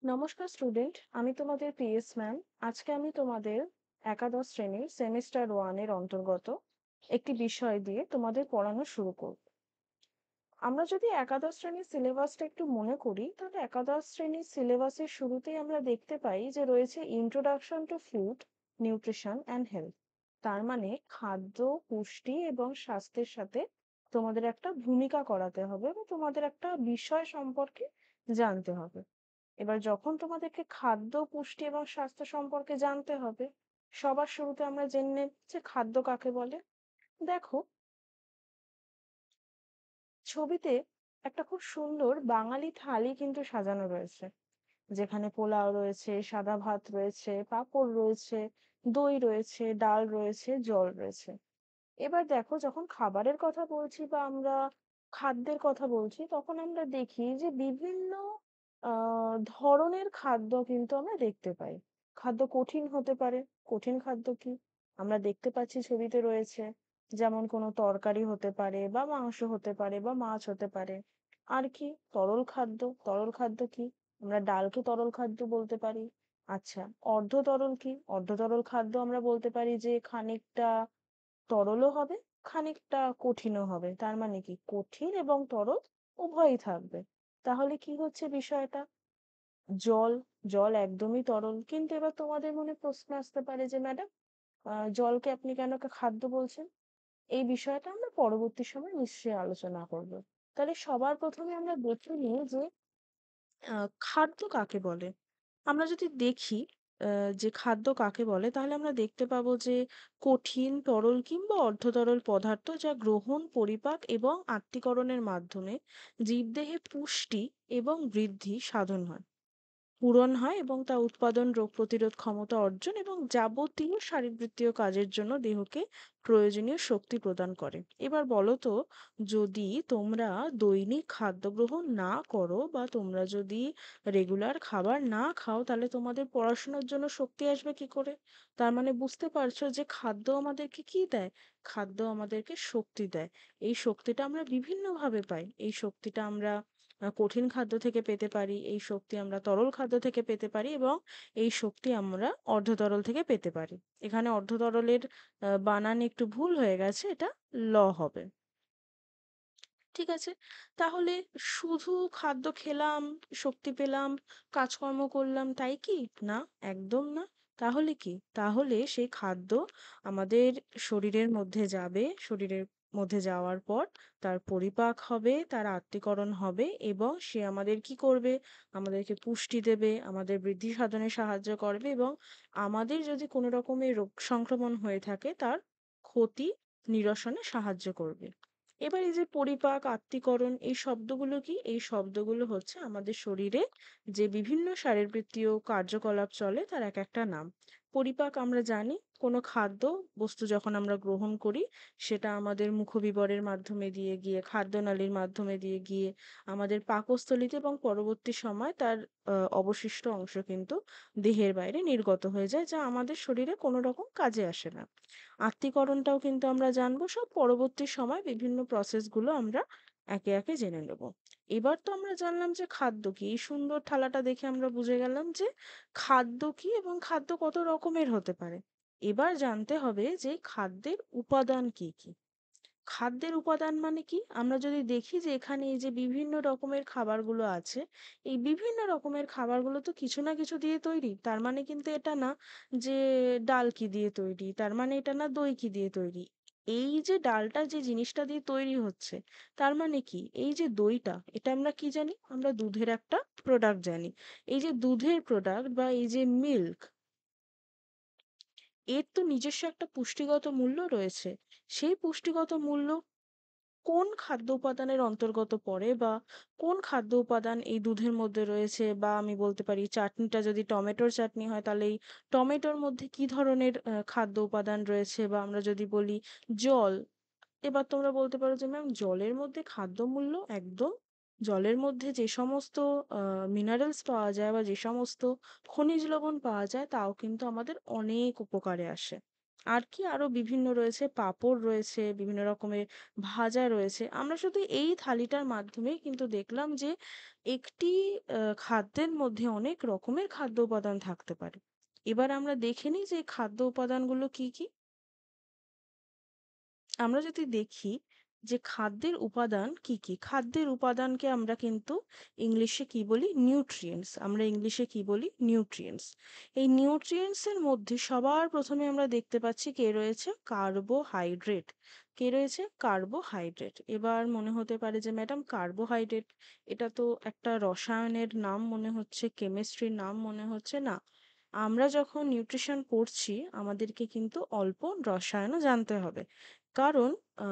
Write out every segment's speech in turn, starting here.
নমস্কার স্টুডেন্ট, আমি তোমাদের পিএস ম্যাম। আজকে আমি তোমাদের একাদশ শ্রেণীর সেমিস্টার ওয়ানের অন্তর্গত একটি বিষয় দিয়ে তোমাদের পড়ানো শুরু করব। আমরা যদি একাদশ শ্রেণীর সিলেবাসটা একটু মনে করি, তাহলে একাদশ শ্রেণীর সিলেবাসের শুরুতেই আমরা দেখতে পাই যে রয়েছে introduction to food, nutrition and health. তার মানে খাদ্য, পুষ্টি এবং স্বাস্থ্যের সাথে তোমাদের একটা ভূমিকা করাতে হবে বা তোমাদের একটা বিষয় সম্পর্কে জানতে হবে। এবার যখন তোমাদেরকে খাদ্য, পুষ্টি এবং স্বাস্থ্য সম্পর্কে জানতে হবে, সবার শুরুতে আমরা জেনে নেব যে খাদ্য কাকে বলে। দেখো, ছবিতে একটা খুব সুন্দর বাঙালি থালি কিন্তু সাজানো রয়েছে, যেখানে পোলাও রয়েছে, সাদা ভাত রয়েছে, পাঁপড় রয়েছে, দই রয়েছে, ডাল রয়েছে, জল রয়েছে। এবার দেখো, যখন খাবারের কথা বলছি বা আমরা খাদ্যের কথা বলছি, তখন আমরা দেখি যে বিভিন্ন ধরনের খাদ্য কিন্তু আমরা দেখতে পাই। খাদ্য কঠিন হতে পারে। কঠিন খাদ্য কি আমরা দেখতে পাচ্ছি ছবিতে রয়েছে, যেমন কোনো তরকারি হতে পারে বা মাংস হতে পারে বা মাছ হতে পারে। আর কি তরল খাদ্য? তরল খাদ্য কি? আমরা ডালকে তরল খাদ্য বলতে পারি। আচ্ছা, অর্ধ তরল কি? অর্ধ তরল খাদ্য আমরা বলতে পারি যে খানিকটা তরলও হবে, খানিকটা কঠিনও হবে। তার মানে কি কঠিন এবং তরল উভয়ই থাকবে। তাহলে কি হচ্ছে বিষয়টা? জল, জল একদমই তরল। কিন্তু এবার তোমাদের মনে প্রশ্ন আসতে পারে যে ম্যাডাম, জলকে আপনি কেন খাদ্য বলছেন? এই বিষয়টা আমরা পরবর্তী সময় নিশ্চয়ই আলোচনা করব। তাহলে সবার প্রথমে আমরা দেখে নিই যে খাদ্য কাকে বলে। আমরা যদি দেখি যে খাদ্য কাকে বলে, তাহলে আমরা দেখতে পাবো যে কঠিন, তরল কিংবা অর্ধতরল পদার্থ যা গ্রহণ, পরিপাক এবং আত্তীকরণের মাধ্যমে জীবদেহে পুষ্টি এবং বৃদ্ধি সাধন হয়, পূরণ হয় এবং তা উৎপাদন, রোগ প্রতিরোধ ক্ষমতা অর্জন এবং যাবতীয় শারীরবৃত্তীয় কাজের জন্য দেহকে প্রয়োজনীয় শক্তি প্রদান করে। এবার বলো তো, যদি তোমরা দৈনিক খাদ্য গ্রহণ না করো বা তোমরা যদি রেগুলার খাবার না খাও, তাহলে তোমাদের পড়াশোনার জন্য শক্তি আসবে কি করে? তার মানে বুঝতে পারছো যে খাদ্য আমাদেরকে কি দেয়? খাদ্য আমাদেরকে শক্তি দেয়। এই শক্তিটা আমরা বিভিন্নভাবে পাই। এই শক্তিটা আমরা কঠিন খাদ্য থেকে পেতে পারি, এই শক্তি আমরা তরল খাদ্য থেকে পেতে পারি এবং এই শক্তি আমরা অর্ধতরল থেকে পেতে পারি। এখানে অর্ধতরলের বানান একটু ভুল হয়ে গেছে, এটা ল হবে। ঠিক আছে? তাহলে শুধু খাদ্য খেলাম, শক্তি পেলাম, কাজকর্ম করলাম, তাই কি? না, একদম না। তাহলে কি? তাহলে সেই খাদ্য আমাদের শরীরের মধ্যে যাবে, শরীরের মধ্যে যাওয়ার পর তার পরিপাক হবে, তার আত্তীকরণ হবে এবং সে আমাদের কি করবে? আমাদেরকে পুষ্টি দেবে, আমাদের বৃদ্ধি সাধনে সাহায্য করবে এবং আমাদের যদি কোনো রকমের রোগ সংক্রমণ হয়ে থাকে, তার ক্ষতি নিরসনে সাহায্য করবে। এবার এই যে পরিপাক, আত্তীকরণ, এই শব্দগুলো কি? এই শব্দগুলো হচ্ছে আমাদের শরীরে যে বিভিন্ন শারীরবৃত্তীয় কার্যকলাপ চলে তার এক একটা নাম। পরিপাক আমরা জানি, কোনো খাদ্য বস্তু যখন আমরা গ্রহণ করি, সেটা আমাদের মুখবিবরের মাধ্যমে দিয়ে গিয়ে, খাদ্যনালীর মাধ্যমে দিয়ে গিয়ে আমাদের পাকস্থলীতে এবং পরবর্তী সময় তার অবশিষ্ট অংশ কিন্তু দেহের বাইরে নির্গত হয়ে যায়, যা আমাদের শরীরে কোনো রকম কাজে আসে না। আত্তীকরণটাও কিন্তু আমরা জানবো। সব পরবর্তী সময় বিভিন্ন প্রসেসগুলো আমরা একে একে জেনে নেব। এবার তো আমরা জানলাম যে খাদ্য কি। এই সুন্দর থালাটা দেখে আমরা বুঝে গেলাম যে খাদ্য কি এবং খাদ্য কত রকমের হতে পারে। এবার জানতে হবে যে খাদ্যের উপাদান কি কি। খাদ্যের উপাদান মানে কি? আমরা যদি দেখি যে এখানে এই যে বিভিন্ন রকমের খাবারগুলো আছে, এই বিভিন্ন রকমের খাবারগুলো তো কিছু না কিছু দিয়ে তৈরি। তার মানে কিন্তু এটা না যে ডাল কি দিয়ে তৈরি, তার মানে এটা না দই কি দিয়ে তৈরি। এই যে ডালটা যে জিনিসটা দিয়ে তৈরি হচ্ছে, তার মানে কি? এই যে দইটা, এটা আমরা কি জানি? আমরা দুধের একটা প্রোডাক্ট জানি। এই যে দুধের প্রোডাক্ট বা এই যে মিল্ক, এর তো নিজস্ব একটা পুষ্টিগত মূল্য রয়েছে। সেই পুষ্টিগত মূল্য কোন খাদ্য উপাদানের অন্তর্গত পড়ে বা কোন খাদ্য উপাদান এই দুধের মধ্যে রয়েছে, বা আমি বলতে পারি চাটনিটা যদি টমেটোর চাটনি হয়, তাহলে এই টমেটোর মধ্যে কি ধরনের খাদ্য উপাদান রয়েছে, বা আমরা যদি বলি জল, এবার তোমরা বলতে পারো যে ম্যাম জলের মধ্যে খাদ্য মূল্য একদম। জলের মধ্যে যে সমস্ত মিনারেলস পাওয়া যায় বা যে সমস্ত খনিজ লবণ পাওয়া যায়, তাও কিন্তু আমাদের অনেক উপকারে আসে। আর কি আরো বিভিন্ন রয়েছে, পাঁপড় রয়েছে, বিভিন্ন রকমের ভাজা রয়েছে। আমরা শুধু এই থালিটার মাধ্যমেই কিন্তু দেখলাম যে একটি খাদ্যের মধ্যে অনেক রকমের খাদ্য উপাদান থাকতে পারে। এবার আমরা দেখে নিই যে এই খাদ্য উপাদানগুলো কি, কি? আমরা যদি দেখি যে খাদ্যের উপাদান কি, কি? খাদ্যের উপাদানকে আমরা কিন্তু ইংলিশে কি বলি? নিউট্রিয়েন্টস। আমরা ইংলিশে কি বলি? নিউট্রিয়েন্টস। এই নিউট্রিয়েন্টস এর মধ্যে সবার ১ম এ আমরা দেখতে পাচ্ছি কে রয়েছে? কার্বোহাইড্রেট। কে রয়েছে? কার্বোহাইড্রেট। এবার মনে হতে পারে যে ম্যাডাম কার্বোহাইড্রেট এটা তো একটা রসায়নের নাম মনে হচ্ছে, কেমিস্ট্রির নাম মনে হচ্ছে। না, আমরা যখন নিউট্রিশন পড়ছি আমাদেরকে কিন্তু অল্প রসায়নও জানতে হবে। কারণ আ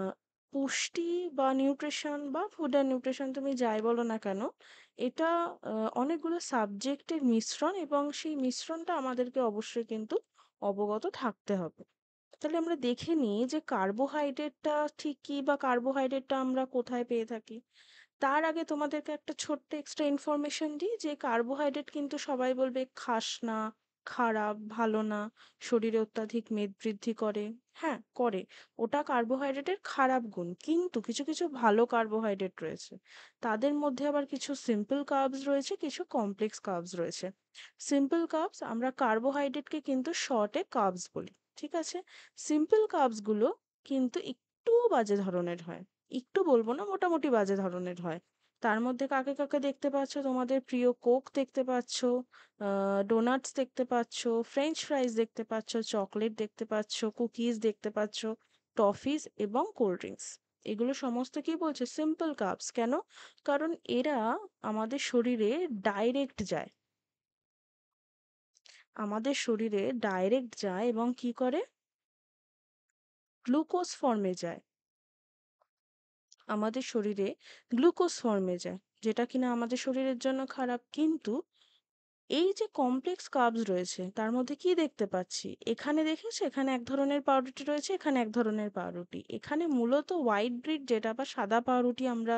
পুষ্টি বা নিউট্রিশন বা ফুড অ্যান্ড নিউট্রিশন তুমি যাই বলো না কেন, এটা আ অনেকগুলো সাবজেক্টের মিশ্রণ এবং সেই মিশ্রণটা আমাদেরকে অবশ্যই কিন্তু অবগত থাকতে হবে। তাহলে আমরা দেখে নিই যে কার্বোহাইড্রেটটা ঠিক কি বা কার্বোহাইড্রেটটা আমরা কোথায় পেয়ে থাকি? তার আগে তোমাদেরকে একটা ছোট্ট এক্সট্রা ইনফরমেশন দিই যে কার্বোহাইড্রেট কিন্তু সবাই বলবে খাস না, খারাপ, ভালো না, শরীরে অত্যাধিক মেদ বৃদ্ধি করে। হ্যাঁ, করে। ওটা কার্বোহাইড্রেটের খারাপ গুণ। কিন্তু কিছু, কিছু ভালো কার্বোহাইড্রেট রয়েছে। তাদের মধ্যে আবার কিছু সিম্পল কার্বস রয়েছে, কিছু কমপ্লেক্স কার্বস রয়েছে। সিম্পল কার্বস আমরা কার্বোহাইড্রেটকে কিন্তু শর্টে কার্বস বলি। ঠিক আছে? সিম্পল কার্বস গুলো কিন্তু একটু বাজে ধরনের হয়। একটু বলবো না, মোটামুটি বাজে ধরনের হয়। তার মধ্যে কাকে, কাকে দেখতে পাচ্ছ? তোমাদের প্রিয় কোক দেখতে পাচ্ছ, ডোনাটস দেখতে পাচ্ছ, ফ্রেঞ্চ ফ্রাইজ দেখতে পাচ্ছ, চকোলেট দেখতে পাচ্ছ, কুকিজ দেখতে পাচ্ছ, টফিজ এবং কোল্ড ড্রিংকস। এগুলো সমস্ত কি বলছে? Simple carbs. কেন? কারণ এরা আমাদের শরীরে ডাইরেক্ট যায়। আমাদের শরীরে ডাইরেক্ট যায় এবং কি করে? গ্লুকোজ ফর্মে যায়। আমাদের শরীরে গ্লুকোজ ফর্মে যায়। যেটা কিনা আমাদের শরীরের জন্য খারাপ। কিন্তু এই যে কমপ্লেক্স কার্বস রয়েছে তার মধ্যে কি দেখতে পাচ্ছি? এখানে দেখেছো? এখানে এক ধরনের পাউরুটি রয়েছে, এখানে এক ধরনের পাউরুটি। এখানে মূলত হোয়াইট ব্রিড যেটা বা সাদা পাউরুটি আমরা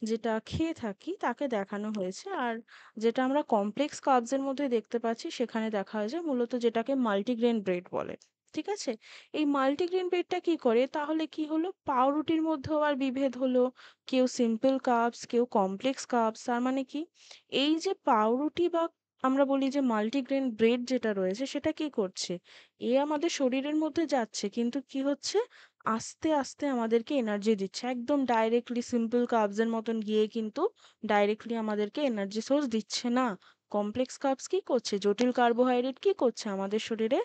যেটা খেয়ে থাকি তাকে দেখানো হয়েছে। আর যেটা আমরা কমপ্লেক্স কার্বস এর মধ্যে দেখতে পাচ্ছি সেখানে দেখা হয়েছে মূলত যেটাকে মাল্টিগ্রেন ব্রেড বলে। ঠিক আছে? এই মাল্টিগ্রেন ব্রেডটা কি করে? তাহলে কি হলো? পাউরুটির মধ্যেও আবার বিভেদ হলো। কেউ সিম্পল কার্বস, কেউ কমপ্লেক্স কার্বস। তার মানে কি? এই যে পাউরুটি বা আমরা বলি যে মাল্টিগ্রেন ব্রেড যেটা রয়েছে সেটা কি করছে? এ আমাদের শরীরের মধ্যে যাচ্ছে কিন্তু কি হচ্ছে? আস্তে, আস্তে আমাদেরকে এনার্জি দিচ্ছে। একদম ডাইরেক্টলি সিম্পল কার্বস এর মতন গিয়ে কিন্তু ডাইরেক্টলি আমাদেরকে এনার্জি সোর্স দিচ্ছে না। কমপ্লেক্স কার্বস কি করছে? জটিল কার্বোহাইড্রেট কি করছে? আমাদের শরীরে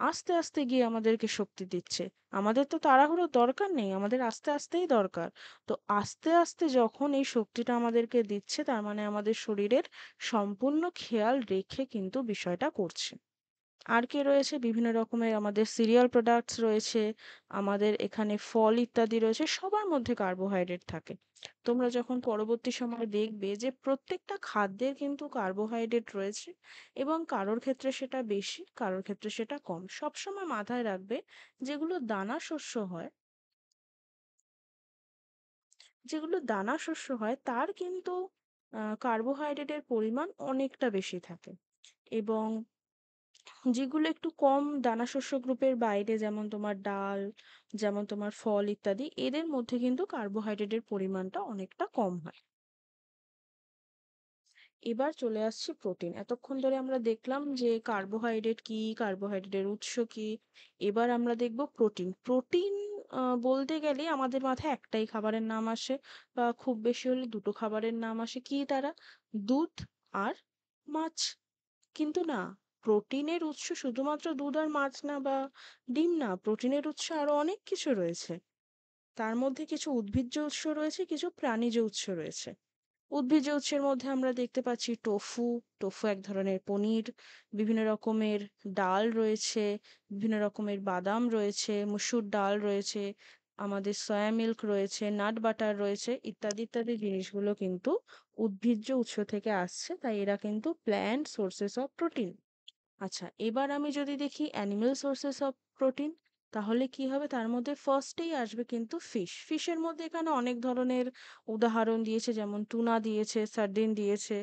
আস্তে, আস্তে গিয়ে আমাদেরকে শক্তি দিচ্ছে। আমাদের তো তাড়াহুড়োর দরকার নেই। আমাদের আস্তে, আস্তেই দরকার। তো আস্তে, আস্তে যখন এই শক্তিটা আমাদেরকে দিচ্ছে তার মানে আমাদের শরীরের সম্পূর্ণ খেয়াল রেখে কিন্তু বিষয়টা করছে। আর কি রয়েছে? বিভিন্ন রকমের আমাদের সিরিয়াল প্রোডাক্টস রয়েছে, আমাদের এখানে ফল ইত্যাদি রয়েছে, সবার মধ্যে কার্বোহাইড্রেট থাকে। তোমরা যখন পরবর্তী সময়ে দেখবে যে প্রত্যেকটা খাদ্যের কিন্তু কার্বোহাইড্রেট রয়েছে এবং কারোর ক্ষেত্রে সেটা বেশি, কারোর ক্ষেত্রে সেটা কম। সবসময় মাথায় রাখবে যেগুলো দানা শস্য হয়, যেগুলো দানা শস্য হয় তার কিন্তু কার্বোহাইড্রেটের পরিমাণ অনেকটা বেশি থাকে। এবং যেগুলো একটু কম দানাশস্য গ্রুপের বাইরে যেমন তোমার ডাল, যেমন তোমার ফল ইত্যাদি এদের মধ্যে কিন্তু কার্বোহাইড্রেটের পরিমাণটা অনেকটা কম হয়। এবার চলে আসছি প্রোটিন। এতক্ষণ ধরে আমরা দেখলাম যে কার্বোহাইড্রেট কি, কার্বোহাইড্রেটের উৎস কি। এবার আমরা দেখব প্রোটিন। প্রোটিন বলতে গেলে আমাদের মাথায় একটাই খাবারের নাম আসে বা খুব বেশি হলে দুটো খাবারের নাম আসে। কি তারা? দুধ আর মাছ। কিন্তু না, প্রোটিনের উৎস শুধুমাত্র দুধ আর মাছ না বা ডিম না, প্রোটিনের উৎস আরো অনেক কিছু রয়েছে। তার মধ্যে কিছু উদ্ভিজ্জ উৎস রয়েছে, কিছু প্রাণীজ উৎস রয়েছে। উদ্ভিজ্জ উৎসের মধ্যে আমরা দেখতে পাচ্ছি টোফু। টোফু এক ধরনের পনির। বিভিন্ন রকমের ডাল রয়েছে, বিভিন্ন রকমের বাদাম রয়েছে, মসুর ডাল রয়েছে, আমাদের সয়া মিল্ক রয়েছে, নাট বাটার রয়েছে, ইত্যাদি ইত্যাদি জিনিসগুলো কিন্তু উদ্ভিজ্জ উৎস থেকে আসছে, তাই এরা কিন্তু প্ল্যান্ট সোর্সেস অফ প্রোটিন। আচ্ছা, এবার আমি যদি দেখি অ্যানিমাল সোর্সেস অফ প্রোটিন, তাহলে কি হবে? তার মধ্যে ফার্স্টেই আসবে কিন্তু ফিশ। ফিশের মধ্যে এখানে অনেক ধরনের উদাহরণ দিয়েছে, যেমন টুনা দিয়েছে, সার্ডিন দিয়েছে।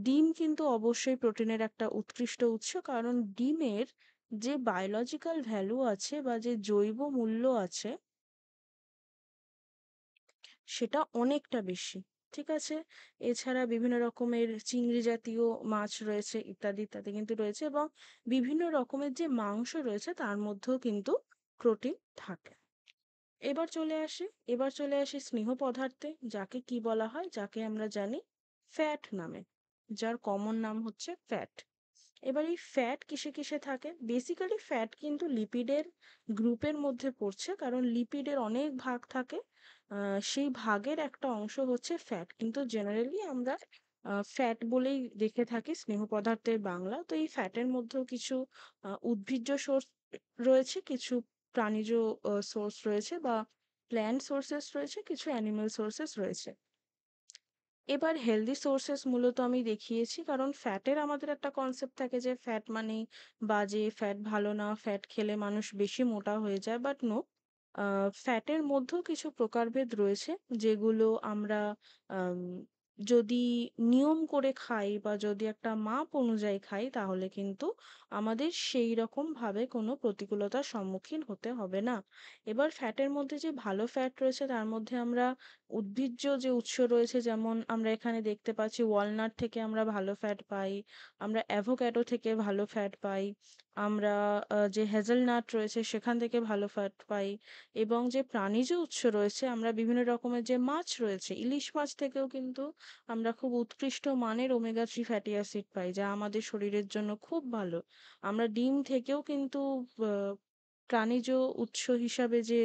ডিম কিন্তু অবশ্যই প্রোটিনের একটা উৎকৃষ্ট উৎস, কারণ ডিমের যে বায়োলজিক্যাল ভ্যালু আছে বা যে জৈব মূল্য আছে সেটা অনেকটা বেশি। ঠিক আছে? এছাড়া বিভিন্ন রকমের চিংড়ি জাতীয় মাছ রয়েছে ইত্যাদি, ইত্যাদি কিন্তু রয়েছে, এবং বিভিন্ন রকমের যে মাংস রয়েছে তার মধ্যেও কিন্তু প্রোটিন থাকে। এবার চলে আসি স্নেহ পদার্থে, যাকে কি বলা হয়? যাকে আমরা জানি ফ্যাট নামে, যার কমন নাম হচ্ছে ফ্যাট। এবার এই ফ্যাট কিসে কিসে থাকে? বেসিক্যালি ফ্যাট কিন্তু লিপিডের গ্রুপের মধ্যে পড়ছে, কারণ লিপিডের অনেক ভাগ থাকে। সেই ভাগের একটা অংশ হচ্ছে ফ্যাট, কিন্তু জেনারেলি আমরা ফ্যাট বলেই দেখে থাকি স্নেহ পদার্থের বাংলা। তো এই ফ্যাটের মধ্যেও কিছু উদ্ভিজ্জ সোর্স রয়েছে, কিছু প্রাণীজ সোর্স রয়েছে, বা প্ল্যান্ট সোর্সেস রয়েছে, কিছু অ্যানিমাল সোর্সেস রয়েছে। এবার হেলদি সোর্সেস মূলত আমি দেখিয়েছি, কারণ ফ্যাটের আমাদের একটা কনসেপ্ট থাকে যে ফ্যাট মানে বাজে, ফ্যাট ভালো না, ফ্যাট খেলে মানুষ বেশি মোটা হয়ে যায়, বাট নো, ফ্যাটের মধ্যেও কিছু প্রকারভেদ রয়েছে, যেগুলো আমরা আম, যদি নিয়ম করে খাই বা যদি একটা মাপ অনুযায়ী খাই, তাহলে কিন্তু আমাদের সেই রকম ভাবে কোনো প্রতিকূলতার সম্মুখীন হতে হবে না। এবার ফ্যাটের মধ্যে যে ভালো ফ্যাট রয়েছে তার মধ্যে আমরা উদ্ভিজ্জ যে উৎস রয়েছে, যেমন আমরা এখানে দেখতে পাচ্ছি ওয়ালনাট থেকে আমরা ভালো ফ্যাট পাই, আমরা অ্যাভোক্যাডো থেকে ভালো ফ্যাট পাই, আমরা যে হেজেলনাট রয়েছে সেখান থেকে ভালো ফ্যাট পাই, এবং যে প্রাণীজ উৎস রয়েছে, আমরা বিভিন্ন রকমের যে মাছ রয়েছে, ইলিশ মাছ থেকেও কিন্তু আমরা খুব উৎকৃষ্ট মানের ওমেগা 3 ফ্যাটি অ্যাসিড পাই, যা আমাদের শরীরের জন্য খুব ভালো। আমরা ডিম থেকেও কিন্তু আহ, প্রাণীজ উৎস হিসাবে যে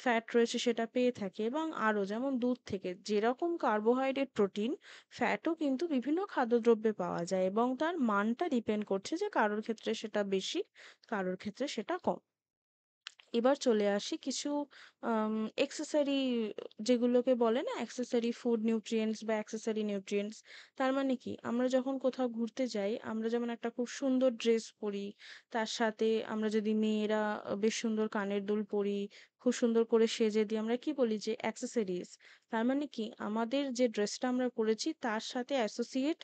ফ্যাট রয়েছে সেটা পেয়ে থাকি, এবং আরো যেমন দুধ থেকে যেরকম কার্বোহাইড্রেট, প্রোটিন, ফ্যাটও কিন্তু বিভিন্ন খাদ্যদ্রব্যে পাওয়া যায়, এবং তার মানটা ডিপেন্ড করছে যে কারোর ক্ষেত্রে সেটা বেশি, কারোর ক্ষেত্রে সেটা কম। এবার চলে আসি কিছু এক্সেসরি, যেগুলোকে বলে না অ্যাক্সেসরি ফুড নিউট্রিয়েন্টস বা অ্যাক্সেসরি নিউট্রিয়েন্টস। তার মানে কি, আমরা যখন কোথাও ঘুরতে যাই, আমরা যেমন একটা খুব সুন্দর ড্রেস পরি, তার সাথে আমরা যদি মেয়েরা বেশ সুন্দর কানের দুল পরি, খুব সুন্দর করে সেজে দিই, আমরা কি বলি যে অ্যাক্সেসরিজ। তার মানে কি, আমাদের যে ড্রেসটা আমরা পরেছি তার সাথে অ্যাসোসিয়েট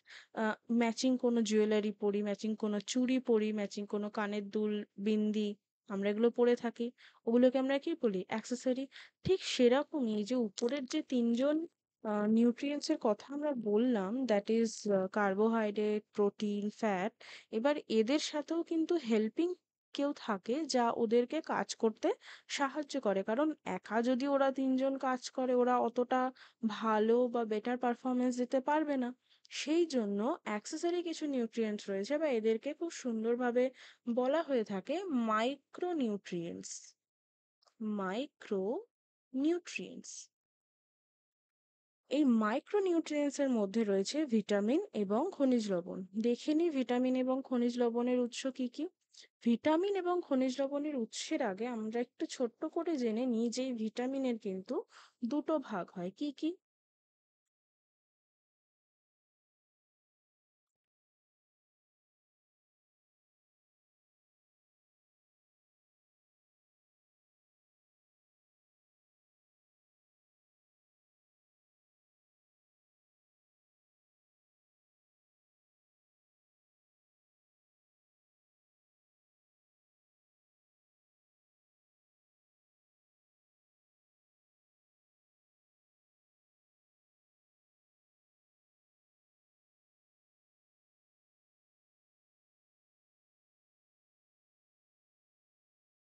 ম্যাচিং কোনো জুয়েলারি পরি, ম্যাচিং কোনো চুড়ি পরি, ম্যাচিং কোনো কানের দুল, বিন্দি, আমরা এগুলো পরে থাকি, ওগুলোকে আমরা কি বলি? অ্যাক্সেসরি। ঠিক সেরকমই এই যে উপরের যে তিনজন নিউট্রিয়েন্টস এর কথা আমরা বললাম, that is carbohydrate, protein, fat, এবার এদের সাথেও কিন্তু হেল্পিং কেউ থাকে যা ওদেরকে কাজ করতে সাহায্য করে, কারণ একা যদি ওরা তিনজন কাজ করে, ওরা অতটা ভালো বা বেটার পারফরমেন্স দিতে পারবে না। সেই জন্য অ্যাক্সেসরি কিছু নিউট্রিয়েন্টস রয়েছে, বা এদেরকে খুব সুন্দরভাবে বলা হয়ে থাকে মাইক্রোনিউট্রিয়েন্টস। মাইক্রোনিউট্রিয়েন্টস। এই মাইক্রোনিউট্রিয়েন্টস এর মধ্যে রয়েছে ভিটামিন এবং খনিজ লবণ। দেখে নিই ভিটামিন এবং খনিজ লবণের উৎস কি কি। ভিটামিন এবং খনিজ লবণের উৎসের আগে আমরা একটু ছোট্ট করে জেনে নিই যে এই ভিটামিনের কিন্তু দুটো ভাগ হয়, কি কি?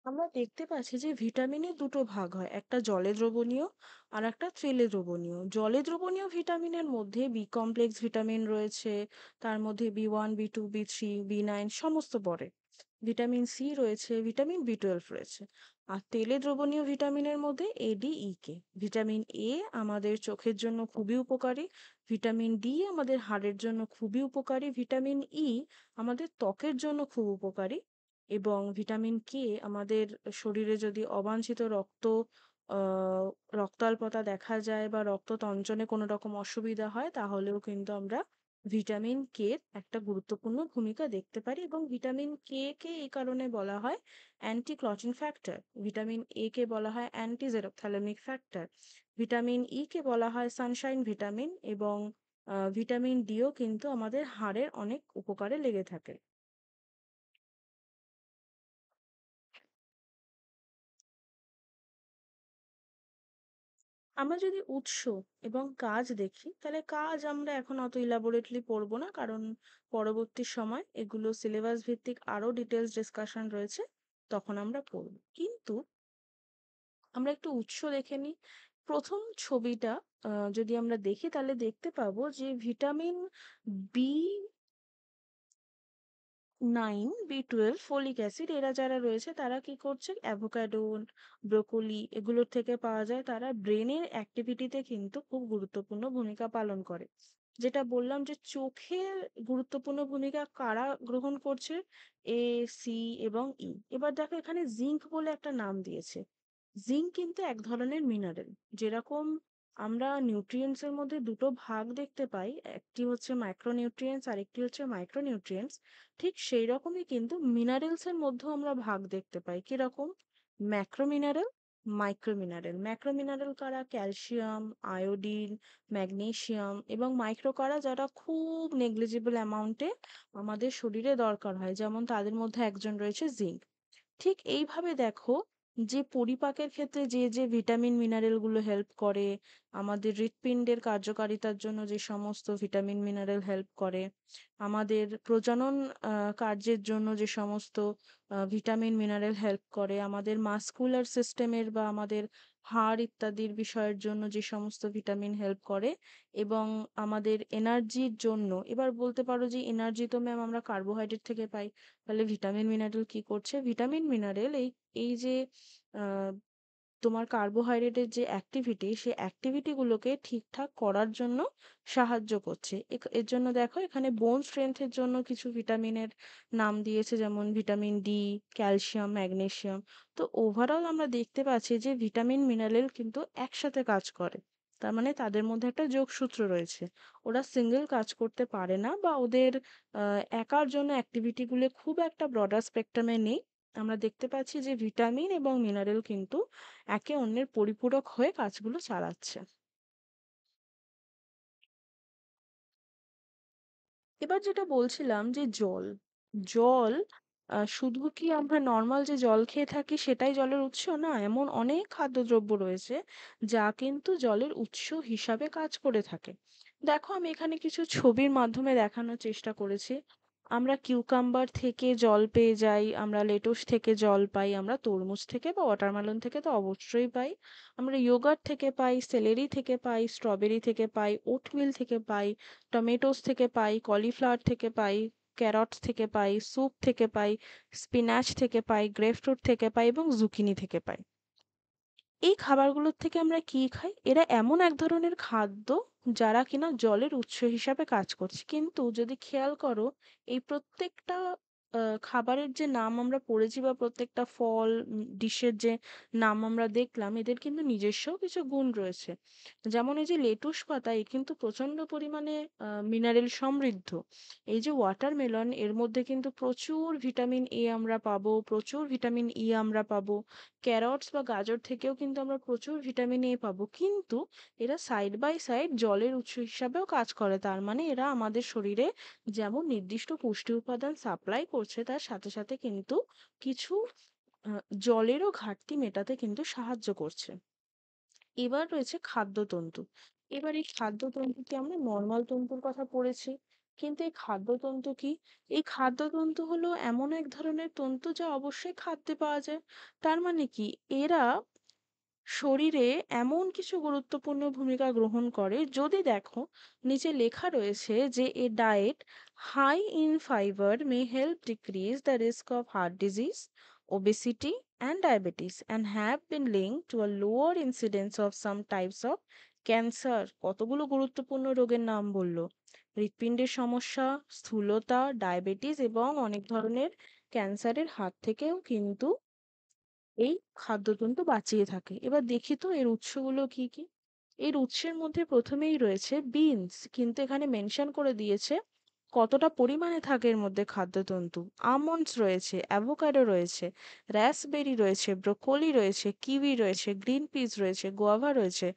আমরা দেখতে পাচ্ছি যে ভিটামিনের দুটো ভাগ হয়, একটা জলে দ্রবণীয় আর একটা তেলে দ্রবণীয়। জলে দ্রবণীয় ভিটামিনের মধ্যে বি কমপ্লেক্স ভিটামিন রয়েছে, তার মধ্যে B1, B2, B3, B9 সমস্ত পড়ে। ভিটামিন সি রয়েছে, ভিটামিন B12 রয়েছে। আর তেলে দ্রবণীয় ভিটামিনের মধ্যে A, D, E, K। Vitamin A আমাদের চোখের জন্য খুবই উপকারী, ভিটামিন ডি আমাদের হাড়ের জন্য খুবই উপকারী, ভিটামিন ই আমাদের ত্বকের জন্য খুব উপকারী, এবং ভিটামিন কে আমাদের শরীরে যদি অবাঞ্ছিত আহ রক্তাল্পতা দেখা যায় বা রক্ত তঞ্চনে কোনো রকম অসুবিধা হয়, তাহলেও কিন্তু আমরা ভিটামিন কে একটা গুরুত্বপূর্ণ ভূমিকা দেখতে পারি। এবং ভিটামিন কে কে এই কারণে বলা হয় anti clotting factor, vitamin A কে বলা হয় anti xerophthalmic factor, vitamin E কে বলা হয় সানশাইন ভিটামিন, এবং ভিটামিন ডিও কিন্তু আমাদের হাড়ের অনেক উপকারে লেগে থাকে। আমরা যদি উৎস এবং কাজ দেখি, তাহলে কাজ আমরা এখন অত ইলাবোরেটলি পড়বো না, কারণ পরবর্তী সময় এগুলো সিলেবাস ভিত্তিক আরো ডিটেলস ডিসকাশন রয়েছে, তখন আমরা পড়বো। কিন্তু আমরা একটু উৎস দেখে নিই। প্রথম ছবিটা যদি আমরা দেখি, তাহলে দেখতে পাবো যে vitamin B 9, B12, folic acid, এরা যারা রয়েছে তারা কি করছে, অ্যাভোকাডো, ব্রোকলি এগুলোর থেকে পাওয়া যায়। তারা ব্রেনের অ্যাক্টিভিটিতে কিন্তু খুব গুরুত্বপূর্ণ ভূমিকা পালন করে। যেটা বললাম যে চোখের গুরুত্বপূর্ণ ভূমিকা কারা গ্রহণ করছে, এ, সি এবং ই। এবার দেখো এখানে জিঙ্ক বলে একটা নাম দিয়েছে। জিঙ্ক কিন্তু এক ধরনের মিনারেল। যেরকম আমরা নিউট্রিয়েন্টস এর মধ্যে দুটো ভাগ দেখতে পাই, একটি হচ্ছে মাইক্রোনিউট্রিয়েন্টস আর একটি হচ্ছে মাইক্রোনিউট্রিয়েন্টস, ঠিক সেই রকমই কিন্তু মিনারেলস এর মধ্যেও আমরা ভাগ দেখতে পাই। কিরকম? Macro mineral, micro mineral. Macro mineral কারা? Calcium, iodine, magnesium. এবং মাইক্রো কারা? যারা খুব নেগলিজিবল অ্যামাউন্টে আমাদের শরীরে দরকার হয়, যেমন তাদের মধ্যে একজন রয়েছে জিঙ্ক। ঠিক এইভাবে দেখো, যে পরিপাকের ক্ষেত্রে যে যে ভিটামিন মিনারেল গুলো হেল্প করে, আমাদের হৃৎপিণ্ডের কার্যকারিতার জন্য যে সমস্ত ভিটামিন মিনারেল হেল্প করে, আমাদের প্রজনন কার্যের জন্য যে সমস্ত ভিটামিন মিনারেল হেল্প করে, আমাদের মাসকুলার সিস্টেমের বা আমাদের হাড় ইত্যাদির বিষয়ের জন্য যে সমস্ত ভিটামিন হেল্প করে, এবং আমাদের এনার্জির জন্য। এবার বলতে পারো যে এনার্জি তো ম্যাম আমরা কার্বোহাইড্রেট থেকে পাই, তাহলে ভিটামিন মিনারেল কি করছে? ভিটামিন মিনারেল এই এই যে আহ, তোমার কার্বোহাইড্রেটের যে অ্যাক্টিভিটি, সেই অ্যাক্টিভিটি গুলোকে ঠিকঠাক করার জন্য সাহায্য করছে। এর জন্য দেখো এখানে বোন স্ট্রেংথের জন্য কিছু ভিটামিনের নাম দিয়েছে, যেমন ভিটামিন ডি, ক্যালসিয়াম, ম্যাগনেসিয়াম। তো ওভারঅল আমরা দেখতে পাচ্ছি যে ভিটামিন মিনারেল কিন্তু একসাথে কাজ করে। তার মানে তাদের মধ্যে একটা যোগসূত্র রয়েছে। ওরা সিঙ্গেল কাজ করতে পারে না, বা ওদের একার জন্য অ্যাক্টিভিটি গুলো খুব একটা ব্রডার স্পেকট্রামে নেই। আমরা দেখতে পাচ্ছি যে ভিটামিন এবং মিনারেল কিন্তু একে অন্যের পরিপূরক হয়ে কাজগুলো চালাচ্ছে। এবার যেটা বলছিলাম যে জল, জল শুধু কি আমরা নর্মাল যে জল খেয়ে থাকি সেটাই জলের উৎস? না, এমন অনেক খাদ্যদ্রব্য রয়েছে যা কিন্তু জলের উৎস হিসাবে কাজ করে থাকে। দেখো আমি এখানে কিছু ছবির মাধ্যমে দেখানোর চেষ্টা করেছি। আমরা কিউকাম্বার থেকে জল পেয়ে যাই, আমরা লেটুস থেকে জল পাই, আমরা তরমুজ থেকে বা ওয়াটারমেলন থেকে তো অবশ্যই পাই, আমরা ইয়োগার্ট থেকে পাই, সেলেরি থেকে পাই, স্ট্রবেরি থেকে পাই, ওটমিল থেকে পাই, টমেটোস থেকে পাই, কলিফ্লাওয়ার থেকে পাই, ক্যারটস থেকে পাই, স্যুপ থেকে পাই, স্পিনাচ থেকে পাই, গ্রেপফ্রুট থেকে পাই এবং জুকিনি থেকে পাই। এই খাবারগুলোর থেকে আমরা কি খাই? এরা এমন এক ধরনের খাদ্য যারা কিনা জলের উৎস হিসাবে কাজ করছে। কিন্তু যদি খেয়াল করো, এই প্রত্যেকটা খাবারের যে নাম আমরা পড়েছি বা প্রত্যেকটা ফল ডিশের যে নাম আমরা দেখলাম, এদের কিন্তু নিজস্ব কিছু গুণ রয়েছে। যেমন এই যে লেটুস পাতা, এ কিন্তু প্রচন্ড পরিমাণে মিনারেল সমৃদ্ধ। এই যে ওয়াটারমেলন, এর মধ্যে কিন্তু প্রচুর ভিটামিন এ আমরা পাবো, প্রচুর ভিটামিন ই আমরা পাবো। ক্যারটস বা গাজর থেকেও কিন্তু আমরা প্রচুর ভিটামিন এ পাবো। কিন্তু এরা সাইড বাই সাইড জলের উৎস হিসাবেও কাজ করে। তার মানে এরা আমাদের শরীরে যেমন নির্দিষ্ট পুষ্টি উপাদান সাপ্লাই করছে, তার সাথে সাথে কিন্তু কিছু জলেরও ঘাটতি মেটাতে কিন্তু সাহায্য করছে। এবার রয়েছে খাদ্যতন্তু। এবার এই খাদ্যতন্তুকে আমরা নরমাল তন্তুর কথা পড়েছি, কিন্তু এই খাদ্যতন্তু কি? এই খাদ্যতন্তু হলো এমন এক ধরনের তন্তু যা অবশ্যই খাদ্যে পাওয়া যায়। তার মানে কি, এরা শরীরে এমন কিছু গুরুত্বপূর্ণ ভূমিকা গ্রহণ করে। যদি দেখো নিচে লেখা রয়েছে যে a diet high in fibre may help decrease the risk of heart disease, obesity and diabetes and have been linked to a lower incidence of some types of cancer. কতগুলো গুরুত্বপূর্ণ রোগের নাম বললো! হৃৎপিণ্ডের সমস্যা, স্থূলতা, ডায়াবেটিস এবং অনেক ধরনের ক্যান্সারের হাত থেকেও কিন্তু এই খাদ্যতন্তু বাঁচিয়ে থাকে। এবার দেখি তো এর উৎসগুলো কি কি। এর উৎসের মধ্যে প্রথমেই রয়েছে বিনস, কিন্তু এখানে মেনশন করে দিয়েছে কতটা পরিমাণে থাকে এর মধ্যে খাদ্যতন্তু। আমন্ডস রয়েছে, অ্যাভোকাডো রয়েছে, রাস্পবেরি রয়েছে, ব্রোকলি রয়েছে, কিউই রয়েছে, গ্রিন পিস রয়েছে, গোয়াভা রয়েছে,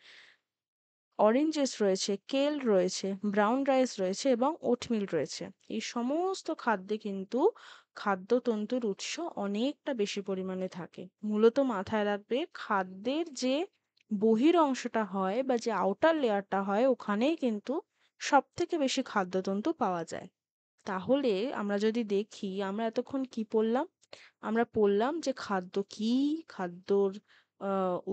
অরেঞ্জেস রয়েছে, কেল রয়েছে, ব্রাউন রাইস রয়েছে এবং ওটমিল রয়েছে। এই সমস্ত খাদ্যে কিন্তু খাদ্যতন্তুর উৎস অনেকটা বেশি পরিমাণে থাকে। মূলত মাথায় রাখবে, খাদ্যের যে বহির অংশটা হয় বা যে আউটার লেয়ারটা হয় ওখানেই কিন্তু সব থেকে বেশি খাদ্যতন্তু পাওয়া যায়। তাহলে আমরা যদি দেখি, আমরা এতক্ষণ কি পড়লাম? আমরা পড়লাম যে খাদ্য কি, খাদ্যর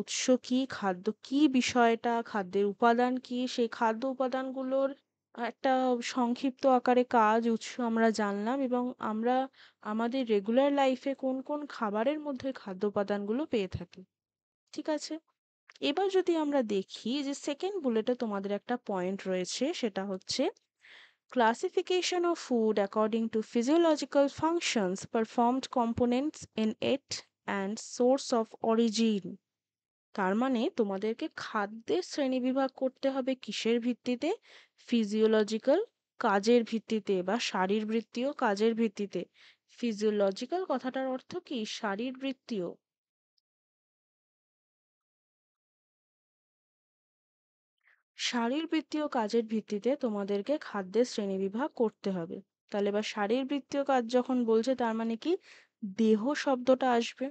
উৎস কি, খাদ্য কি বিষয়টা, খাদ্যের উপাদান কি, সেই খাদ্য উপাদানগুলোর একটা সংক্ষিপ্ত আকারে কাজ, উৎস আমরা জানলাম, এবং আমরা আমাদের রেগুলার লাইফে কোন কোন খাবারের মধ্যে খাদ্য উপাদানগুলো পেয়ে থাকি। ঠিক আছে? এবার যদি আমরা দেখি যে সেকেন্ড বুলেটে তোমাদের একটা পয়েন্ট রয়েছে, সেটা হচ্ছে classification of food according to physiological functions, performed components in it, and source of origin. তার মানে তোমাদেরকে খাদ্যের শ্রেণীবিভাগ করতে হবে কিসের ভিত্তিতে? ফিজিওলজিক্যাল কাজের ভিত্তিতে বা শারীরবৃত্তীয় কাজের ভিত্তিতে। ফিজিওলজিক্যাল কথাটার অর্থ কি? শারীরবৃত্তীয়। শারীরবৃত্তীয় কাজের ভিত্তিতে তোমাদেরকে খাদ্যের শ্রেণীবিভাগ করতে হবে। তাহলে এবার শারীরবৃত্তীয় কাজ যখন বলছে তার মানে কি? দেহ শব্দটা আসবে।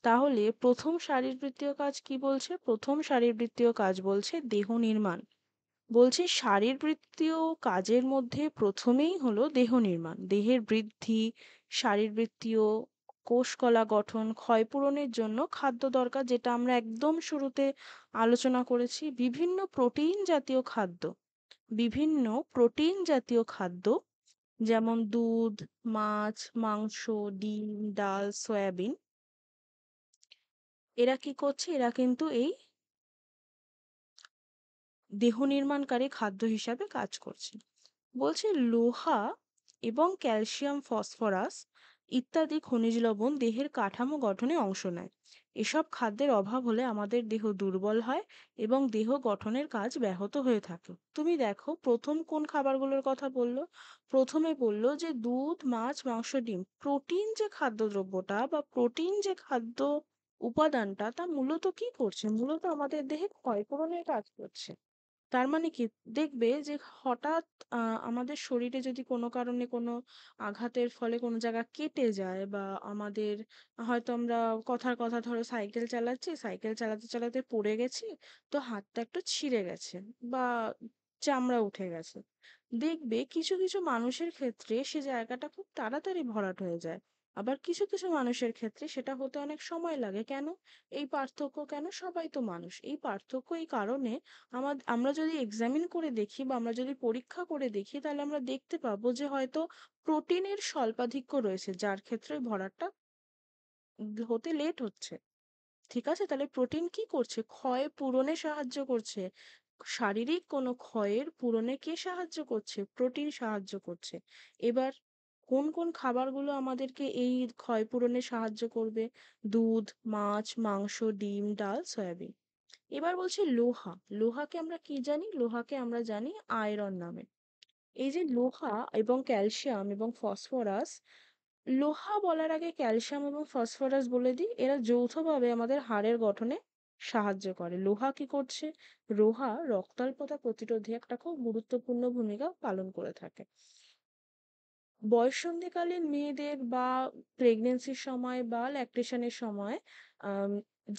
তাহলে প্রথম শারীরবৃত্তীয় কাজ কি বলছে? প্রথম শারীরবৃত্তীয় কাজ বলছে দেহ নির্মাণ। বলছি শারীরবৃত্তীয় কাজের মধ্যে প্রথমেই হলো দেহ নির্মাণ, দেহের বৃদ্ধি, শারীরবৃত্তীয় কোষকলা গঠন, ক্ষয়পূরণের জন্য খাদ্য দরকার, যেটা আমরা একদম শুরুতে আলোচনা করেছি। বিভিন্ন প্রোটিন জাতীয় খাদ্য, যেমন দুধ, মাছ, মাংস, ডিম, ডাল, সয়াবিন, এরা কি করছে? এরা কিন্তু এই দেহ নির্মাণকারী খাদ্য হিসাবে কাজ করছে। বলছে লোহা এবং ক্যালসিয়াম, ফসফরাস ইত্যাদি খনিজ লবণ দেহের কাঠামো গঠনে অংশ নেয়। এসব খাদ্যের অভাব হলে আমাদের দেহ দুর্বল হয় এবং দেহ গঠনের কাজ ব্যাহত হয়ে থাকে। তুমি দেখো প্রথম কোন খাবারগুলোর কথা বললো? প্রথমে বললো যে দুধ, মাছ, মাংস, ডিম। প্রোটিন যে খাদ্যদ্রব্যটা বা প্রোটিন যে খাদ্য উপাদানটা, তা মূলত কি করছে? মূলত আমাদের দেহে ক্ষয়পূরণের কাজ করছে। তার মানে কি? দেখবে যে হঠাৎ আমাদের শরীরে যদি কোনো কারণে কোনো আঘাতের ফলে কোনো জায়গা কেটে যায়, বা আমাদের হয়তো আমরা কথার কথা ধরো সাইকেল চালাচ্ছি, সাইকেল চালাতে চালাতে পড়ে গেছি, তো হাতটা একটু ছিঁড়ে গেছে বা চামড়া উঠে গেছে। দেখবে কিছু কিছু মানুষের ক্ষেত্রে সে জায়গাটা খুব তাড়াতাড়ি ভরাট হয়ে যায়। আবার কিছু কিছু মানুষের ক্ষেত্রে সেটা হতে অনেক সময় লাগে। কেন? এই পার্থক্য কেন? সবাই তো মানুষ। এই পার্থক্য এই কারণে, আমরা যদি এক্সামিন করে দেখি বা আমরা যদি পরীক্ষা করে দেখি, তাহলে আমরা দেখতে পাবো যে হয়তো প্রোটিনের স্বল্পাধিক্য রয়েছে, যার ক্ষেত্রে ভরাটটা হতে লেট হচ্ছে। ঠিক আছে? তাহলে প্রোটিন কি করছে? ক্ষয় পূরণে সাহায্য করছে। শারীরিক কোনো ক্ষয়ের পূরণে কে সাহায্য করছে? প্রোটিন সাহায্য করছে। এবার কোন কোন খাবারগুলো আমাদেরকে এই ক্ষয় পূরণে সাহায্য করবে? দুধ, মাছ, মাংস, ডিম, ডাল, সয়াবিন। এবার বলছি লোহা। লোহাকে আমরা কি জানি? লোহাকে আমরা জানি আয়রন নামে। এই যে লোহা এবং ক্যালসিয়াম এবং ফসফরাস, লোহা বলার আগে ক্যালসিয়াম এবং ফসফরাস বলে দিই, এরা যৌথভাবে আমাদের হাড়ের গঠনে সাহায্য করে। লোহা কি করছে? লোহা রক্তাল্পতা প্রতিরোধে একটা খুব গুরুত্বপূর্ণ ভূমিকা পালন করে থাকে। বয়ঃসন্ধিকালীন মেয়েদের বা প্রেগনেন্সির সময় বা ল্যাকটেশনের সময় আম,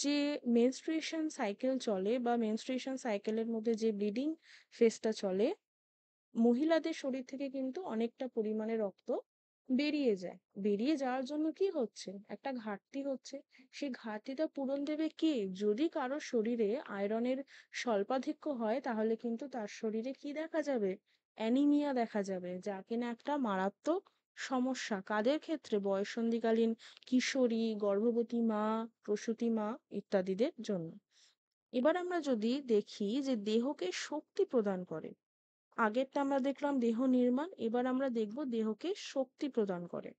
যে মেনস্ট্রুয়েশন সাইকেল চলে বা মেনস্ট্রুয়েশন সাইকেলের মধ্যে যে ব্লিডিং ফেজটা চলে, মহিলাদের শরীর থেকে কিন্তু অনেকটা পরিমাণে রক্ত বেরিয়ে যায়। বেরিয়ে যাওয়ার জন্য কি হচ্ছে? একটা ঘাটতি হচ্ছে। সেই ঘাটতিটা পূরণ দেবে কে? যদি কারো শরীরে আয়রনের স্বল্পাধিক্য হয়, তাহলে কিন্তু তার শরীরে কি দেখা যাবে? অ্যানিমিয়া দেখা যাবে, যা কিনা একটা মারাত্মক সমস্যা। কাদের ক্ষেত্রে? বয়ঃসন্ধিকালীন কিশোরী, গর্ভবতী মা, প্রসূতি মা ইত্যাদিদের জন্য। এবার আমরা যদি দেখি যে দেহকে শক্তি প্রদান করে, আগেরটা আমরা দেখলাম দেহ নির্মাণ, এবার আমরা দেখব দেহকে শক্তি প্রদান করে।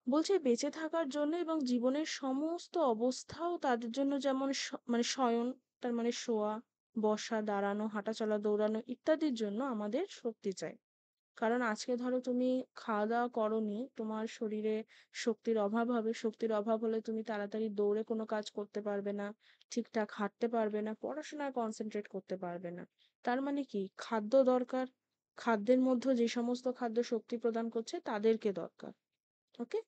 বলছে বেঁচে থাকার জন্য এবং জীবনের সমস্ত অবস্থাও তাদের জন্য, যেমন মানে শয়ন, তার মানে শোয়া, বসা, দাঁড়ানো, হাঁটাচলা, দৌড়ানো ইত্যাদির জন্য আমাদের শক্তি চাই। কারণ আজকে ধরো তুমি খাওয়া দাওয়া করোনি, তোমার শরীরে শক্তির অভাব হবে। শক্তির অভাব হলে তুমি তাড়াতাড়ি দৌড়ে কোনো কাজ করতে পারবে না, ঠিকঠাক হাঁটতে পারবে না, পড়াশোনায় কনসেন্ট্রেট করতে পারবে না। তার মানে কি? খাদ্য দরকার। খাদ্যের মধ্যে যে সমস্ত খাদ্য শক্তি প্রদান করছে তাদেরকে দরকার। ওকে।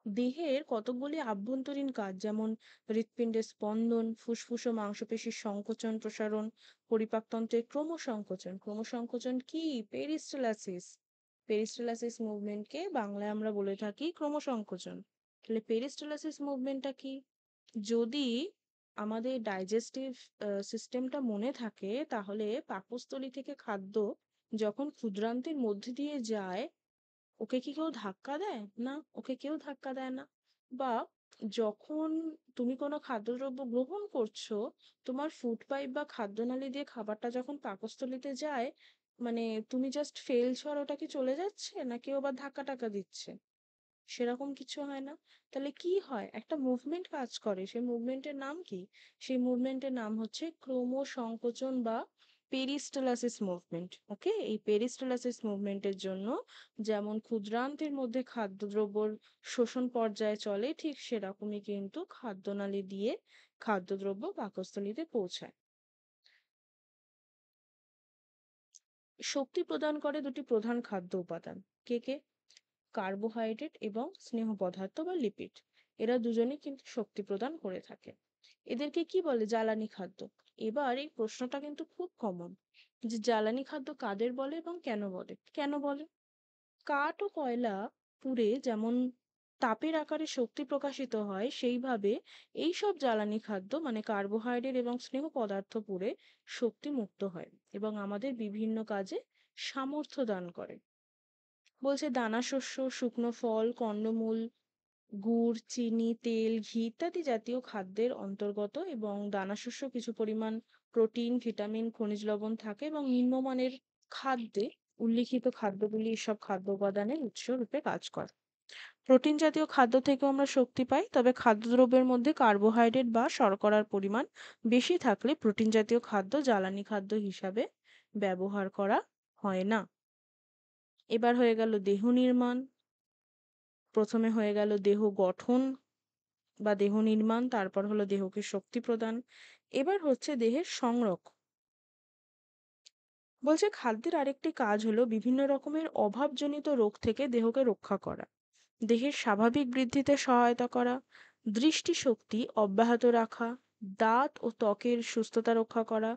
দেহের কতকগুলি আভ্যন্তরীণ কাজ, যেমন হৃৎপিণ্ডের স্পন্দন, ফুসফুস ও মাংসপেশির সংকোচন প্রসারণ, পরিপাকতন্ত্রের ক্রমসংকোচন। ক্রমসংকোচন কি? পেরিস্টালসিস। পেরিস্টালসিস মুভমেন্টকে বাংলায় আমরা বলে থাকি ক্রমসংকোচন। তাহলে পেরিস্টালসিস মুভমেন্টটা কি? যদি আমাদের ডাইজেস্টিভ সিস্টেমটা মনে থাকে, তাহলে পাকস্থলী থেকে খাদ্য যখন ক্ষুদ্রান্তের মধ্যে দিয়ে যায়, ওকে কি কেউ ধাক্কা দেয়? না, ওকে কেউ ধাক্কা দেয় না। বা যখন তুমি কোনো খাদ্যদ্রব্য গ্রহণ করছো, তোমার ফুড পাইপ বা খাদ্যনালী দিয়ে খাবারটা যখন পাকস্থলীতে যায়, মানে তুমি জাস্ট ফেলছো আর ওটা কি চলে যাচ্ছে, না কেউ আবার ধাক্কা টাক্কা দিচ্ছে? সেরকম কিছু হয় না। তাহলে কি হয়? একটা মুভমেন্ট কাজ করে। সেই মুভমেন্টের নাম কি? সেই মুভমেন্টের নাম হচ্ছে ক্রমসংকোচন বা পেরিস্টালসিস মুভমেন্ট। ওকে? এই পেরিস্টালসিস মুভমেন্টের জন্য যেমন ক্ষুদ্রান্তের মধ্যে খাদ্যদ্রব্যর শোষণ পর্যায়ে চলে, ঠিক সেরকমই কিন্তু খাদ্যনালী দিয়ে খাদ্যদ্রব্য পাকস্থলীতে পৌঁছায়। শক্তি প্রদান করে দুটি প্রধান খাদ্য উপাদান। কে কে? কার্বোহাইড্রেট এবং স্নেহ পদার্থ বা লিপিড। এরা দুজনেই কিন্তু শক্তি প্রদান করে থাকে। এদেরকে কি বলে? জ্বালানি খাদ্য। এবার এই প্রশ্নটা কিন্তু খুব কমন, যে জ্বালানি খাদ্য কাদের বলে এবং কেন বলে? কেন বলে? কাঠ ও কয়লা পুড়ে যেমন তাপের আকারে শক্তি প্রকাশিত হয়, সেইভাবে এই সব জ্বালানি খাদ্য মানে কার্বোহাইড্রেট এবং স্নেহ পদার্থ পুড়ে শক্তি মুক্ত হয় এবং আমাদের বিভিন্ন কাজে সামর্থ্য দান করে। বলছে দানাশস্য, শুকনো ফল, কন্ডমূল, গুড়, চিনি, তেল, ঘি ইত্যাদি জাতীয় খাদ্যের অন্তর্গত, এবং দানাশস্য কিছু পরিমাণ প্রোটিন, ভিটামিন, খনিজ লবণ থাকে, এবং নিম্নমানের খাদ্যে উল্লিখিত খাদ্যগুলি এসব খাদ্য উপাদানের উৎস রূপে কাজ করে। প্রোটিন জাতীয় খাদ্য থেকেও আমরা শক্তি পাই, তবে খাদ্যদ্রব্যের মধ্যে কার্বোহাইড্রেট বা শর্করার পরিমাণ বেশি থাকলে প্রোটিন জাতীয় খাদ্য জ্বালানি খাদ্য হিসাবে ব্যবহার করা হয় না। এবার হয়ে গেল দেহ নির্মাণ। প্রথমে হয়ে গেল দেহ গঠন বা দেহ নির্মাণ, তারপর হলো দেহকে শক্তি প্রদান। এবার হচ্ছে দেহের সংরক্ষণ। বলছে খাদ্যের আরেকটি কাজ হলো বিভিন্ন রকমের অভাবজনিত রোগ থেকে দেহকে রক্ষা করা, দেহের স্বাভাবিক বৃদ্ধিতে সহায়তা করা, দৃষ্টিশক্তি অব্যাহত রাখা, দাঁত ও ত্বকের সুস্থতা রক্ষা করা,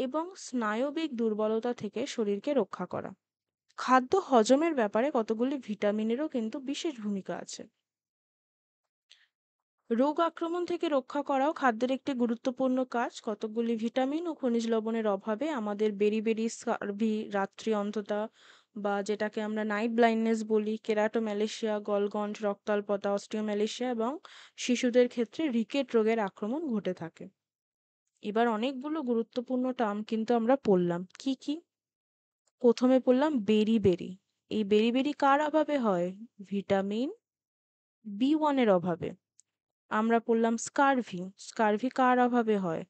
এবং স্নায়বিক দুর্বলতা থেকে শরীরকে রক্ষা করা। খাদ্য হজমের ব্যাপারে কতগুলি ভিটামিনেরও কিন্তু বিশেষ ভূমিকা আছে। রোগ আক্রমণ থেকে রক্ষা করাও খাদ্যের একটি গুরুত্বপূর্ণ কাজ। কতকগুলি ভিটামিন ও খনিজ লবণের অভাবে আমাদের বেরি স্কারভি, রাত্রি অন্ধতা বা যেটাকে আমরা নাইট ব্লাইন্ডনেস বলি, কেরাটোম্যালেশিয়া, গলগন্ড, রক্তাল্পতা, অস্টিওম্যালেশিয়া এবং শিশুদের ক্ষেত্রে রিকেট রোগের আক্রমণ ঘটে থাকে। এবার অনেকগুলো গুরুত্বপূর্ণ টার্ম কিন্তু আমরা পড়লাম। কি কি? প্রথমে পড়লাম বেরি। এই বেরি কার অভাবে হয়? ভিটামিন বি1 এর অভাবে। আমরা পড়লাম স্কারভি। স্কারভি কার অভাবে হয়?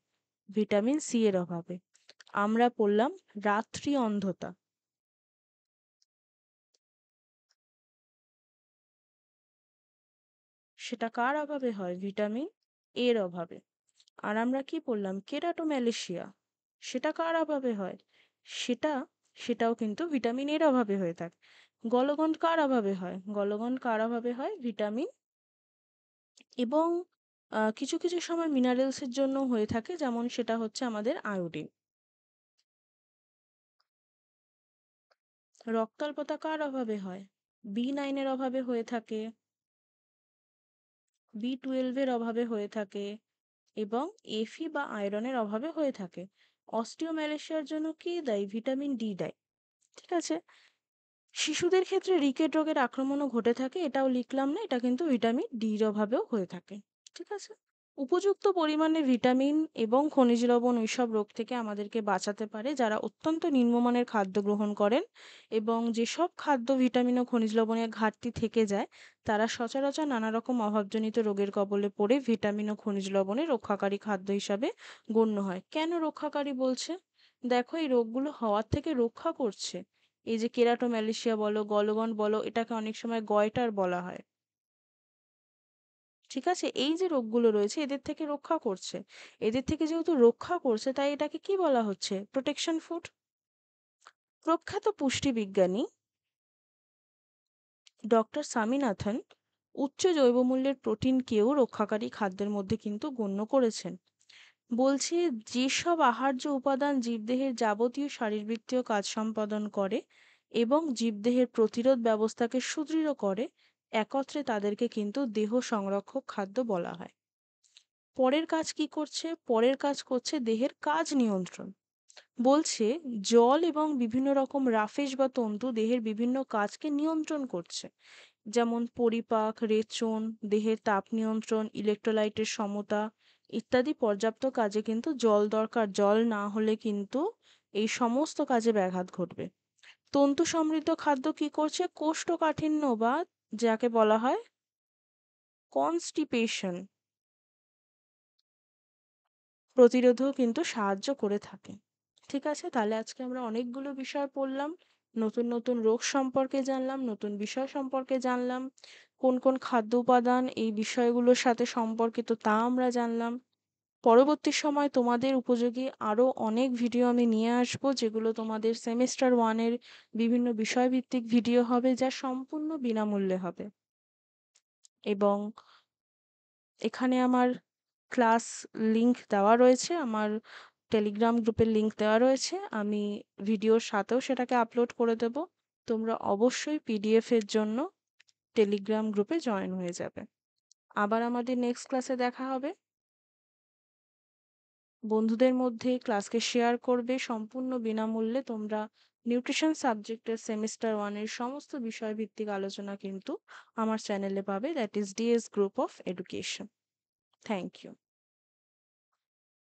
ভিটামিন সি এর অভাবে। আমরা পড়লাম রাত্রি অন্ধতা। সেটা কার অভাবে হয়? ভিটামিন এর অভাবে। আর আমরা কি পড়লাম? কেরাটোম্যালেশিয়া। সেটা কার অভাবে হয়? সেটা সেটাও কিন্তু ভিটামিন এর অভাবে হয়ে থাকে। গলগণ্ড কার অভাবে হয়? গলগণ্ড কার অভাবে হয়? ভিটামিন এবং কিছু কিছু সময় মিনারেলসের জন্য হয়ে থাকে, যেমন সেটা হচ্ছে আমাদের আয়োডিন। রক্তাল্পতা কার অভাবে হয়? বি9 এর অভাবে হয়ে থাকে, বি12 এর অভাবে হয়ে থাকে, এবং এফি বা আয়রনের অভাবে হয়ে থাকে। অস্টিওম্যালেশিয়ার জন্য কি দেয়? ভিটামিন ডি দেয়। ঠিক আছে? শিশুদের ক্ষেত্রে রিকেট রোগের আক্রমণও ঘটে থাকে, এটাও লিখলাম না, এটা কিন্তু ভিটামিন ডির অভাবেও হয়ে থাকে। ঠিক আছে? উপযুক্ত পরিমাণে ভিটামিন এবং খনিজ লবণ ওইসব রোগ থেকে আমাদেরকে বাঁচাতে পারে যারা অত্যন্ত নিম্নমানের খাদ্য গ্রহণ করেন, এবং যেসব খাদ্য ভিটামিন ও খনিজ লবণের ঘাটতি থেকে যায়, তারা সচরাচর নানা রকম অভাবজনিত রোগের কবলে পড়ে ভিটামিন ও খনিজ লবণের রক্ষাকারী খাদ্য হিসাবে গণ্য হয়। কেন রক্ষাকারী বলছে? দেখো, এই রোগগুলো হওয়ার থেকে রক্ষা করছে। এই যে কেরাটোম্যালেশিয়া বলো, গলগন্ড বলো, এটাকে অনেক সময় গয়টার বলা হয়। ঠিক আছে? এই যে রোগগুলো রয়েছে এদের থেকে রক্ষা করছে। এদের থেকে যেহেতু রক্ষা করছে, তাই এটাকে কি বলা হচ্ছে? Protection food. প্রখ্যাত পুষ্টিবিজ্ঞানী ডক্টর স্বামীনাথন উচ্চ জৈবমূল্যের প্রোটিনকেও রক্ষাকারী খাদ্যের মধ্যে কিন্তু গণ্য করেছেন। বলছে যেসব আহার্য উপাদান জীবদেহের যাবতীয় শারীরবৃত্তীয় কাজ সম্পাদন করে এবং জীবদেহের প্রতিরোধ ব্যবস্থাকে সুদৃঢ় করে, একত্রে তাদেরকে কিন্তু দেহ সংরক্ষক খাদ্য বলা হয়। পরের কাজ কি করছে? পরের কাজ করছে দেহের কাজ নিয়ন্ত্রণ। বলছে জল এবং বিভিন্ন রকম রাফেজ বা তন্তু দেহের বিভিন্ন কাজকে নিয়ন্ত্রণ করছে, যেমন পরিপাক, রেচন, দেহের তাপ নিয়ন্ত্রণ, ইলেকট্রোলাইটের সমতা ইত্যাদি পর্যাপ্ত কাজে কিন্তু জল দরকার। জল না হলে কিন্তু এই সমস্ত কাজে ব্যাঘাত ঘটবে। তন্তু সমৃদ্ধ খাদ্য কি করছে? কোষ্ঠকাঠিন্য বা যাকে বলা হয় কনস্টিপেশন প্রতিরোধেও কিন্তু সাহায্য করে থাকে। ঠিক আছে, তাহলে আজকে আমরা অনেকগুলো বিষয় পড়লাম, নতুন নতুন রোগ সম্পর্কে জানলাম, নতুন বিষয় সম্পর্কে জানলাম, কোন কোন খাদ্য উপাদান এই বিষয়গুলোর সাথে সম্পর্কিত তা আমরা জানলাম। পরবর্তী সময় তোমাদের উপযোগী আরো অনেক ভিডিও আমি নিয়ে আসবো, যেগুলো তোমাদের সেমিস্টার ওয়ানের বিভিন্ন বিষয়ভিত্তিক ভিডিও হবে, যা সম্পূর্ণ বিনামূল্যে হবে। এবং এখানে আমার ক্লাস লিংক দেওয়া রয়েছে, আমার টেলিগ্রাম গ্রুপের লিংক দেওয়া রয়েছে, আমি ভিডিওর সাথেও সেটাকে আপলোড করে দেব। তোমরা অবশ্যই পিডিএফ এর জন্য টেলিগ্রাম গ্রুপে জয়েন হয়ে যাবে। আবার আমাদের নেক্সট ক্লাসে দেখা হবে। বন্ধুদের মধ্যে ক্লাসকে শেয়ার করবে, সম্পূর্ণ বিনামূল্যে তোমরা নিউট্রিশন সাবজেক্টের সেমিস্টার ওয়ানের সমস্ত বিষয়ভিত্তিক আলোচনা কিন্তু আমার চ্যানেলে পাবে, that is DS group of education. Thank you.